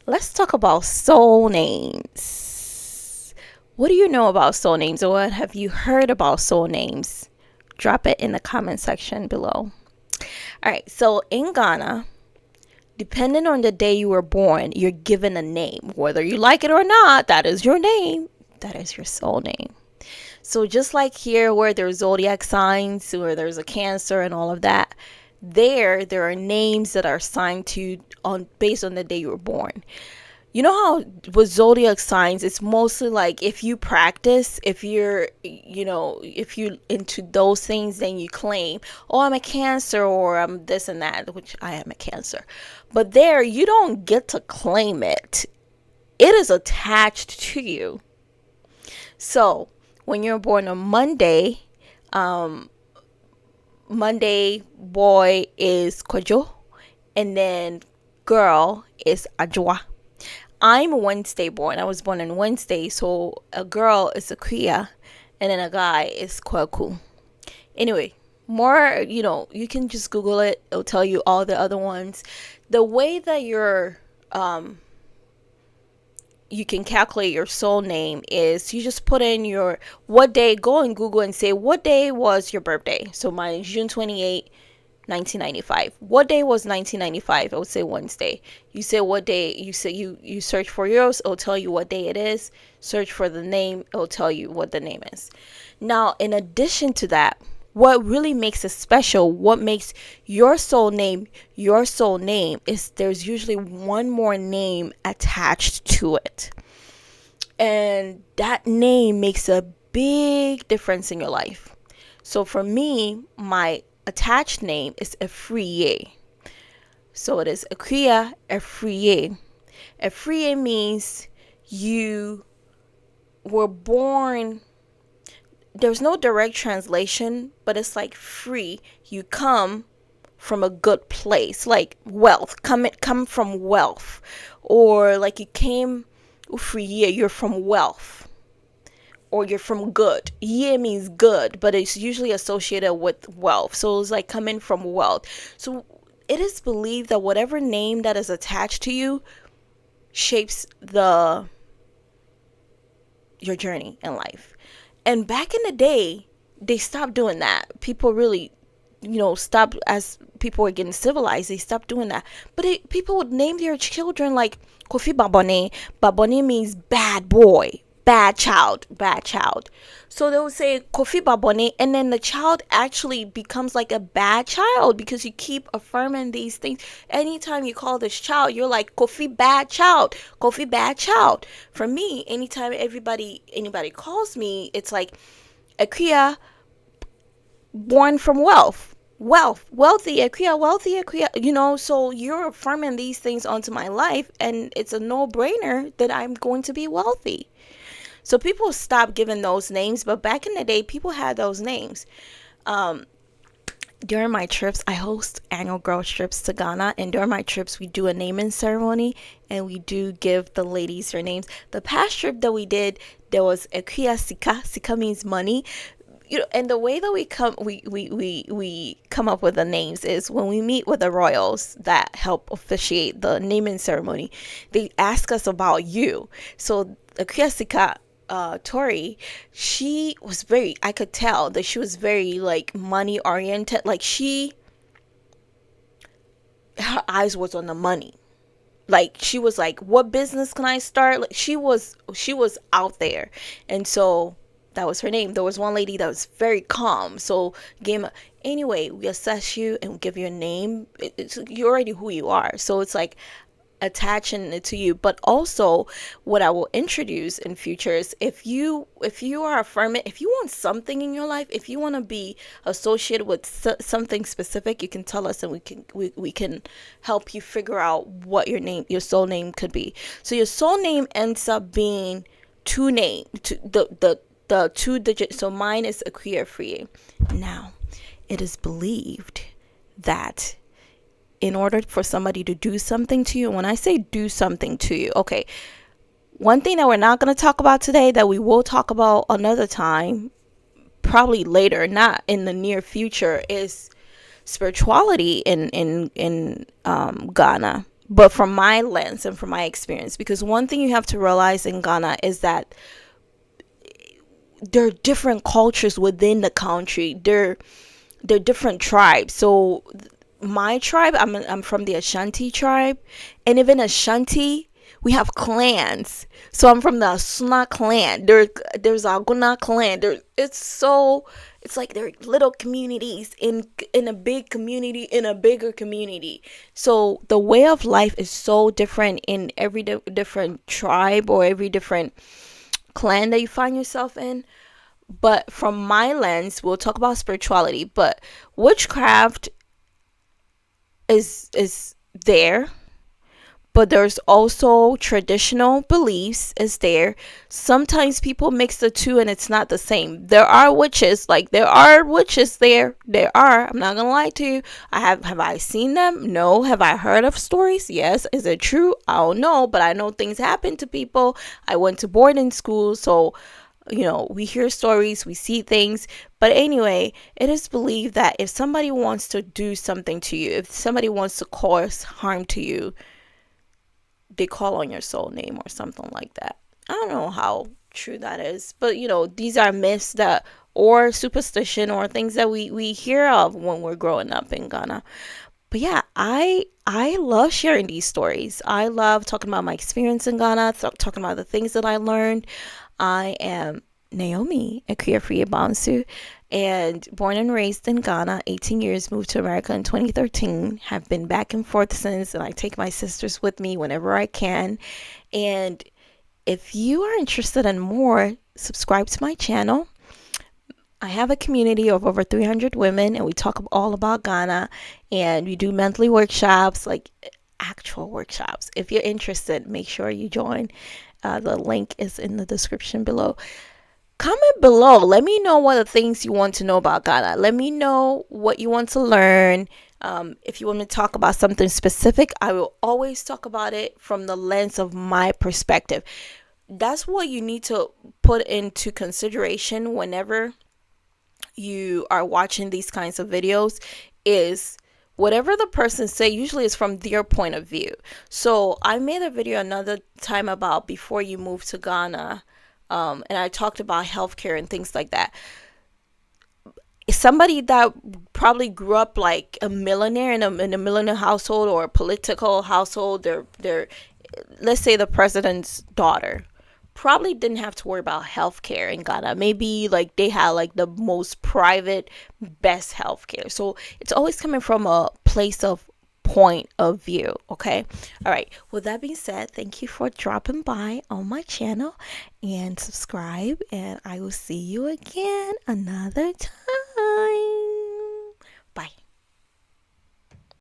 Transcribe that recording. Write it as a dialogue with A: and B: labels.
A: Let's talk about soul names. What do you know about soul names, or what have you heard about soul names? Drop it in the comment section below. All right, so in Ghana, depending on the day you were born, you're given a name. Whether you like it or not, that is your name. That is your soul name. So just like here where there's zodiac signs, where there's a Cancer and all of that, there are names that are assigned to you on based on the day you were born. You know how with zodiac signs, it's mostly like if you practice, if you're, if you into those things, then you claim, oh, I'm a Cancer, or I'm this and that, which I am a Cancer. But there, you don't get to claim it. It is attached to you. So when you're born on Monday, um, Monday boy is Kojo, and then girl is Ajwa. I'm a Wednesday born. I was born on Wednesday, so a girl is a Kriya, and then a guy is Kwaku. Anyway, more, you can just Google it. It'll tell you all the other ones. The way that you can calculate your soul name is you just put in your what day. Go on Google and say what day was your birthday. So mine is June 28, 1995. What day was 1995? I would say Wednesday. You say what day. You search for yours, it'll tell you what day it is. Search for the name, it'll tell you what the name is. Now, in addition to that, what really makes it special, what makes your soul name, is there's usually one more name attached to it. And that name makes a big difference in your life. So for me, my attached name is Afriye. So it is Akuya Afriye. Afriye means you were born. There's no direct translation, but it's like free. You come from a good place, like wealth. Come from wealth, or like you came Afriye. You're from wealth, or you're from good. Ye means good, but it's usually associated with wealth. So it's like coming from wealth. So it is believed that whatever name that is attached to you shapes your journey in life. And back in the day, they stopped doing that. People really, stopped, as people were getting civilized, they stopped doing that. But people would name their children like Kofi Babone. Babone means bad boy, bad child, bad child. So they would say Kofi Babone, and then the child actually becomes like a bad child because you keep affirming these things. Anytime you call this child, you're like Kofi bad child, Kofi bad child. For me, anytime anybody calls me, it's like Akria born from wealthy Akria, wealthy Akria, so you're affirming these things onto my life, and it's a no-brainer that I'm going to be wealthy. So people stopped giving those names, but back in the day, people had those names. During my trips, I host annual girls trips to Ghana, and during my trips, we do a naming ceremony, and we do give the ladies their names. The past trip that we did, there was Akuya Sika. Sika means money. And the way that we come up with the names is when we meet with the royals that help officiate the naming ceremony, they ask us about you. So Akuya Sika, Tori, I could tell that she was very like money oriented. Like her eyes was on the money. Like she was like, what business can I start? Like she was out there. And so that was her name. There was one lady that was very calm. So anyway, we assess you and give you a name. You're already who you are. So it's like attaching it to you. But also what I will introduce in future is if you are affirming, if you want something in your life, if you want to be associated with something specific, you can tell us, and we can help you figure out what your soul name could be. So your soul name ends up being the 2 digits. So mine is Akuya Free. Now, it is believed that in order for somebody to do something to you, when I say do something to you, okay, one thing that we're not going to talk about today that we will talk about another time, probably later, not in the near future, is spirituality in Ghana. but from my lens and from my experience. Because one thing you have to realize in Ghana is that there are different cultures within the country. They're different tribes. So my tribe, I'm from the Ashanti tribe, and even Ashanti, we have clans. So I'm from the Asuna clan. There's a Aguna clan. It's like they're little communities in a big community in a bigger community. So the way of life is so different in every different tribe or every different clan that you find yourself in. But from my lens, we'll talk about spirituality, but witchcraft is there, but there's also traditional beliefs is there. Sometimes people mix the two and it's not the same. There are witches, like there are witches there are, I'm not gonna lie to you. Have I seen them? No. Have I heard of stories? Yes. Is it true? I don't know, but I know things happen to people. I went to boarding school, so we hear stories, we see things. But anyway, it is believed that if somebody wants to do something to you, if somebody wants to cause harm to you, they call on your soul name or something like that. I don't know how true that is, but these are myths that, or superstition, or things that we hear of when we're growing up in Ghana. But yeah, I love sharing these stories. I love talking about my experience in Ghana, talking about the things that I learned. I am Naomi Akuafree Bansu, and born and raised in Ghana, 18 years, moved to America in 2013, have been back and forth since, and I take my sisters with me whenever I can. And if you are interested in more, subscribe to my channel. I have a community of over 300 women, and we talk all about Ghana, and we do monthly workshops, like actual workshops. If you're interested, make sure you join. The link is in the description below. Comment below. Let me know what the things you want to know about Ghana. Let me know what you want to learn. If you want me to talk about something specific, I will always talk about it from the lens of my perspective. That's what you need to put into consideration whenever you are watching these kinds of videos, is whatever the person say usually is from their point of view. So I made a video another time about before you move to Ghana, and I talked about healthcare and things like that. Somebody that probably grew up like a millionaire in a millionaire household or a political household, they're let's say the president's daughter, probably didn't have to worry about healthcare in Ghana. Maybe like they had like the most private, best healthcare. So it's always coming from a place of point of view. Okay. All right. With that being said, thank you for dropping by on my channel and subscribe, and I will see you again another time.